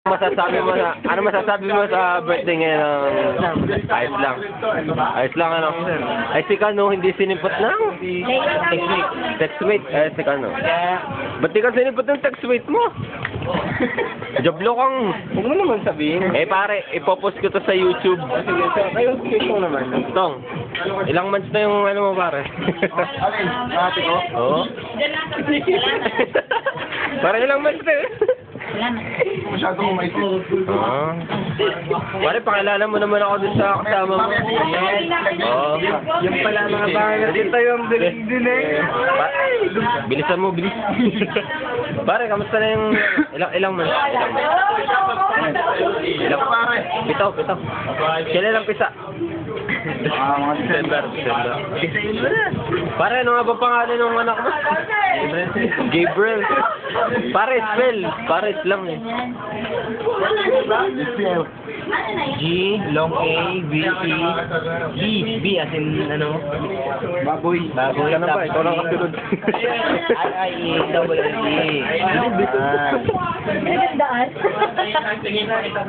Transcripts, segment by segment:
Ano masasabi mo sa birthday ngayon? Ayos lang. Ayos lang ano. Ay si Kano hindi sinipot ng text weight. Ay si Kano. Ba't di ka sinipot ng text weight mo? Joblo kang. Huwag mo naman sabihin. Eh pare, ipopost ko to sa YouTube. Sige, so, kayo ito naman. Tong, ilang months na yung ano mo pare? Alin? Ate ko? Oo. Pare ilang months na Masyado mo maisip. Ah. Pare, pakilala mo naman ako dun sa kasama mo. Oo. Yung pala mga bahay dito yung dilig din eh. Bilisan mo, bilis. Pare, kamusta na yung ilang months? Ilang Pare. Pitaw. Kailan lang pisa? Mga December. Pare, ano nga ba pangalan ng anak mo? Gabriel. Pare, spell. Pare, lang eh. G, long A, B, E, E, B as in ano? Baboy. Baboy. Ano ba? Ikaw lang kasunod. I, E, double L, E.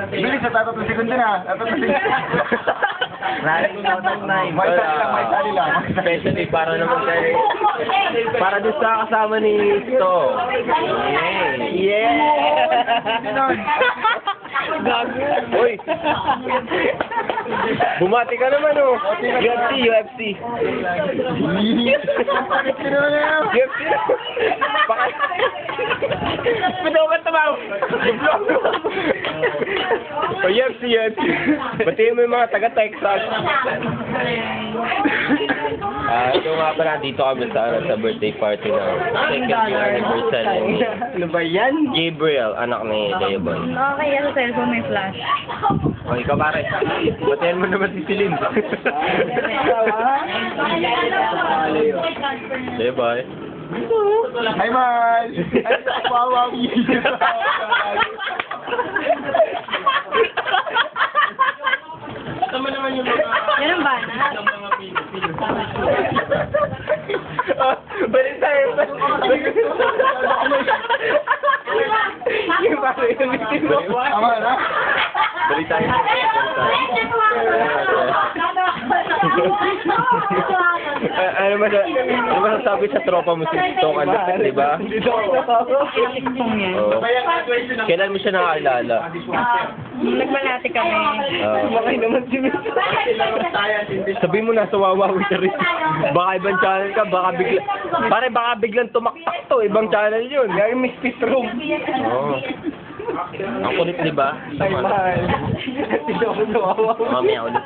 Bilis sa tatatong segundo na. Tatatong segundo. May sali lang. Especially para naman kay... Para doon sa kasama ni Sto. Gago. Uy. Bumati ka naman oh. UFC. UFC. Pinaw ka tamaw. UFC. Batiin mo yung mga taga-Texas. Ito nga pala, dito kami sa birthday party na second year anniversary ni Ano ba yan? Gabriel, anak ni Dayaboy. Okay, sa cellphone may flash. O, ikaw pare. Batayan mo naman si Celine. Dayaboy. Hi, Mal! Wow. Yan ang bana. Balik tayo. Tama na? Balik tayo. Ano masasabi sa tropa mo si Tong ano, di ba? Oo. Kailan mo siya nakakilala? Nagmalati kami. Makay naman si Miss. Sabi mo nasa Wawawi ka rin. Baka ibang channel ka, baka biglang tumaktak to, ibang channel yun. Gaya Miss Pitrom. Oo. Ang kulit, di ba? Hi, Mal. Hindi ako nawawa. Mamaya ulit.